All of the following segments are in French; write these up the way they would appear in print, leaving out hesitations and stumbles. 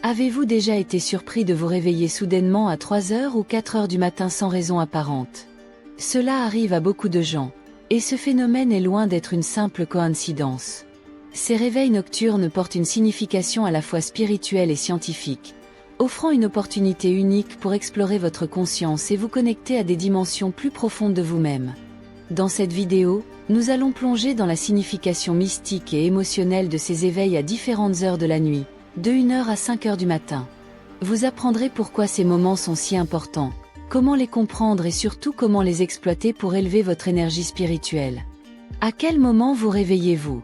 Avez-vous déjà été surpris de vous réveiller soudainement à 3 heures ou 4 heures du matin sans raison apparente? Cela arrive à beaucoup de gens, et ce phénomène est loin d'être une simple coïncidence. Ces réveils nocturnes portent une signification à la fois spirituelle et scientifique, offrant une opportunité unique pour explorer votre conscience et vous connecter à des dimensions plus profondes de vous-même. Dans cette vidéo, nous allons plonger dans la signification mystique et émotionnelle de ces éveils à différentes heures de la nuit, de 1 heure à 5 heures du matin. Vous apprendrez pourquoi ces moments sont si importants, comment les comprendre et surtout comment les exploiter pour élever votre énergie spirituelle. À quel moment vous réveillez-vous?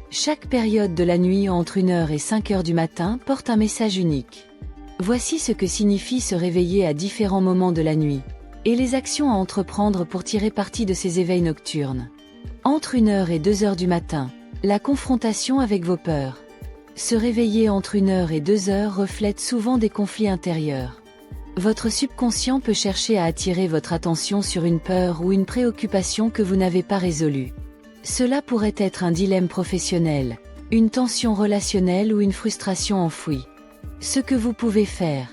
Chaque période de la nuit entre 1 heure et 5 heures du matin porte un message unique. Voici ce que signifie se réveiller à différents moments de la nuit, et les actions à entreprendre pour tirer parti de ces éveils nocturnes. Entre 1 heure et 2 heures du matin, la confrontation avec vos peurs. Se réveiller entre 1 heure et 2 heures reflète souvent des conflits intérieurs. Votre subconscient peut chercher à attirer votre attention sur une peur ou une préoccupation que vous n'avez pas résolue. Cela pourrait être un dilemme professionnel, une tension relationnelle ou une frustration enfouie. Ce que vous pouvez faire.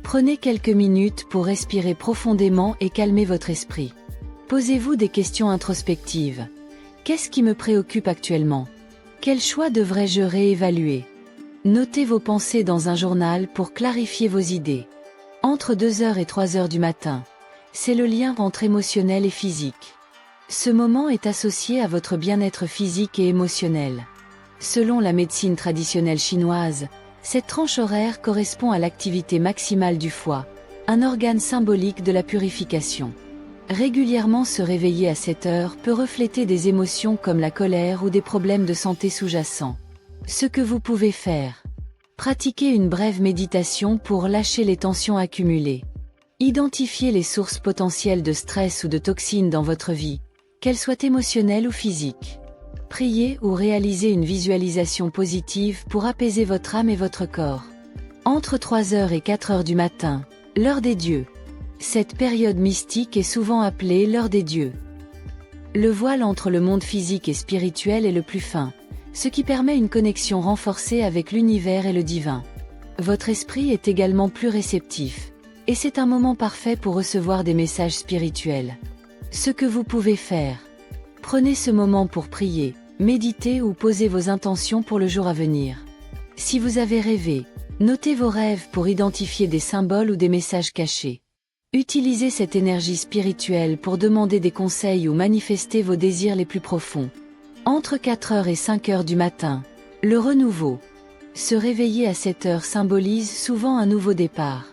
Prenez quelques minutes pour respirer profondément et calmer votre esprit. Posez-vous des questions introspectives. Qu'est-ce qui me préoccupe actuellement? Quel choix devrais-je réévaluer? Notez vos pensées dans un journal pour clarifier vos idées. Entre 2 heures et 3 heures du matin, c'est le lien entre émotionnel et physique. Ce moment est associé à votre bien-être physique et émotionnel. Selon la médecine traditionnelle chinoise, cette tranche horaire correspond à l'activité maximale du foie, un organe symbolique de la purification. Régulièrement se réveiller à cette heure peut refléter des émotions comme la colère ou des problèmes de santé sous-jacents. Ce que vous pouvez faire. Pratiquez une brève méditation pour lâcher les tensions accumulées. Identifiez les sources potentielles de stress ou de toxines dans votre vie, qu'elles soient émotionnelles ou physiques. Priez ou réalisez une visualisation positive pour apaiser votre âme et votre corps. Entre 3 heures et 4 heures du matin, l'heure des dieux. Cette période mystique est souvent appelée l'heure des dieux. Le voile entre le monde physique et spirituel est le plus fin, ce qui permet une connexion renforcée avec l'univers et le divin. Votre esprit est également plus réceptif, et c'est un moment parfait pour recevoir des messages spirituels. Ce que vous pouvez faire. Prenez ce moment pour prier, méditer ou poser vos intentions pour le jour à venir. Si vous avez rêvé, notez vos rêves pour identifier des symboles ou des messages cachés. Utilisez cette énergie spirituelle pour demander des conseils ou manifester vos désirs les plus profonds. Entre 4 heures et 5 heures du matin, le renouveau. Se réveiller à cette heure symbolise souvent un nouveau départ.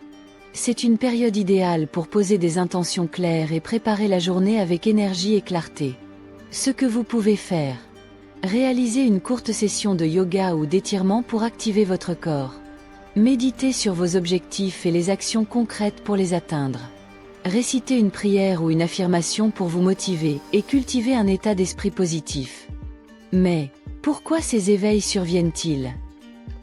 C'est une période idéale pour poser des intentions claires et préparer la journée avec énergie et clarté. Ce que vous pouvez faire. Réalisez une courte session de yoga ou d'étirement pour activer votre corps. Méditez sur vos objectifs et les actions concrètes pour les atteindre. Récitez une prière ou une affirmation pour vous motiver et cultiver un état d'esprit positif. Mais, pourquoi ces éveils surviennent-ils?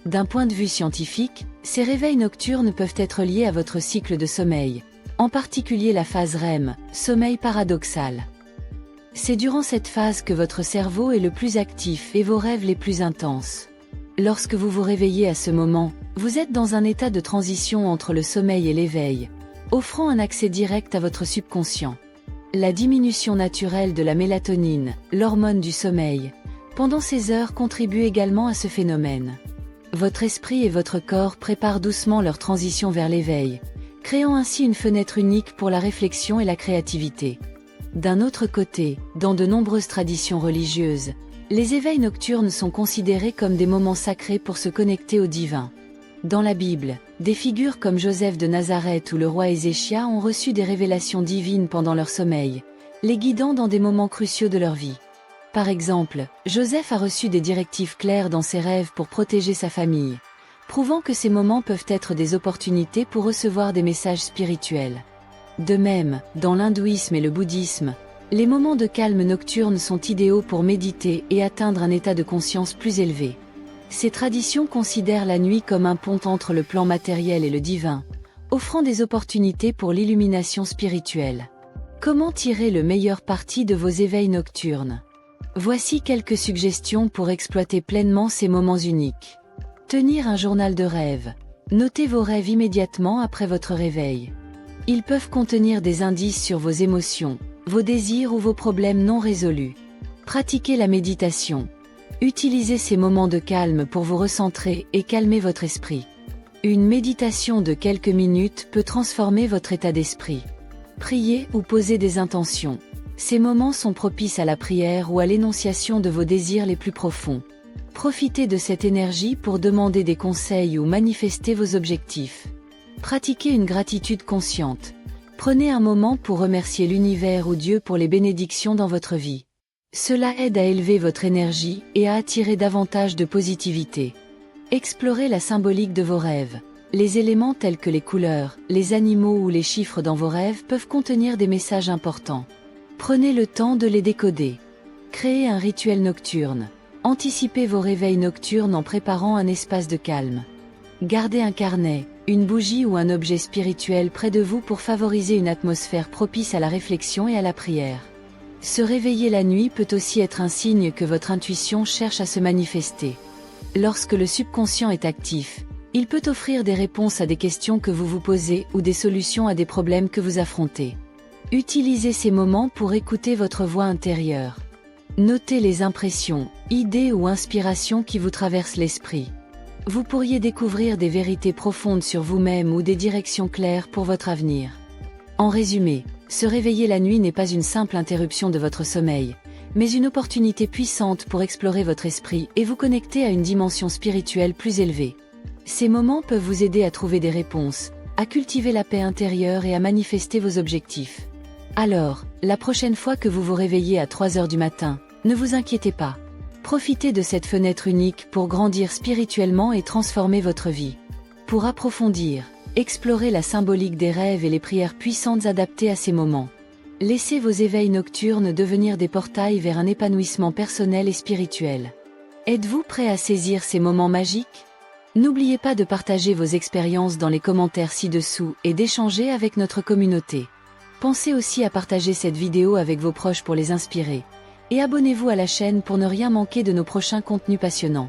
D'un point de vue scientifique, ces réveils nocturnes peuvent être liés à votre cycle de sommeil, en particulier la phase REM, sommeil paradoxal. C'est durant cette phase que votre cerveau est le plus actif et vos rêves les plus intenses. Lorsque vous vous réveillez à ce moment, vous êtes dans un état de transition entre le sommeil et l'éveil, offrant un accès direct à votre subconscient. La diminution naturelle de la mélatonine, l'hormone du sommeil, pendant ces heures contribue également à ce phénomène. Votre esprit et votre corps préparent doucement leur transition vers l'éveil, créant ainsi une fenêtre unique pour la réflexion et la créativité. D'un autre côté, dans de nombreuses traditions religieuses, les éveils nocturnes sont considérés comme des moments sacrés pour se connecter au divin. Dans la Bible, des figures comme Joseph de Nazareth ou le roi Ézéchia ont reçu des révélations divines pendant leur sommeil, les guidant dans des moments cruciaux de leur vie. Par exemple, Joseph a reçu des directives claires dans ses rêves pour protéger sa famille, prouvant que ces moments peuvent être des opportunités pour recevoir des messages spirituels. De même, dans l'hindouisme et le bouddhisme, les moments de calme nocturne sont idéaux pour méditer et atteindre un état de conscience plus élevé. Ces traditions considèrent la nuit comme un pont entre le plan matériel et le divin, offrant des opportunités pour l'illumination spirituelle. Comment tirer le meilleur parti de vos éveils nocturnes? Voici quelques suggestions pour exploiter pleinement ces moments uniques. Tenir un journal de rêve. Notez vos rêves immédiatement après votre réveil. Ils peuvent contenir des indices sur vos émotions, vos désirs ou vos problèmes non résolus. Pratiquez la méditation. Utilisez ces moments de calme pour vous recentrer et calmer votre esprit. Une méditation de quelques minutes peut transformer votre état d'esprit. Priez ou posez des intentions. Ces moments sont propices à la prière ou à l'énonciation de vos désirs les plus profonds. Profitez de cette énergie pour demander des conseils ou manifester vos objectifs. Pratiquez une gratitude consciente. Prenez un moment pour remercier l'univers ou Dieu pour les bénédictions dans votre vie. Cela aide à élever votre énergie et à attirer davantage de positivité. Explorez la symbolique de vos rêves. Les éléments tels que les couleurs, les animaux ou les chiffres dans vos rêves peuvent contenir des messages importants. Prenez le temps de les décoder. Créez un rituel nocturne. Anticipez vos réveils nocturnes en préparant un espace de calme. Gardez un carnet, une bougie ou un objet spirituel près de vous pour favoriser une atmosphère propice à la réflexion et à la prière. Se réveiller la nuit peut aussi être un signe que votre intuition cherche à se manifester. Lorsque le subconscient est actif, il peut offrir des réponses à des questions que vous vous posez ou des solutions à des problèmes que vous affrontez. Utilisez ces moments pour écouter votre voix intérieure. Notez les impressions, idées ou inspirations qui vous traversent l'esprit. Vous pourriez découvrir des vérités profondes sur vous-même ou des directions claires pour votre avenir. En résumé, se réveiller la nuit n'est pas une simple interruption de votre sommeil, mais une opportunité puissante pour explorer votre esprit et vous connecter à une dimension spirituelle plus élevée. Ces moments peuvent vous aider à trouver des réponses, à cultiver la paix intérieure et à manifester vos objectifs. Alors, la prochaine fois que vous vous réveillez à 3 heures du matin, ne vous inquiétez pas. Profitez de cette fenêtre unique pour grandir spirituellement et transformer votre vie. Pour approfondir, explorez la symbolique des rêves et les prières puissantes adaptées à ces moments. Laissez vos éveils nocturnes devenir des portails vers un épanouissement personnel et spirituel. Êtes-vous prêt à saisir ces moments magiques? N'oubliez pas de partager vos expériences dans les commentaires ci-dessous et d'échanger avec notre communauté. Pensez aussi à partager cette vidéo avec vos proches pour les inspirer. Et abonnez-vous à la chaîne pour ne rien manquer de nos prochains contenus passionnants.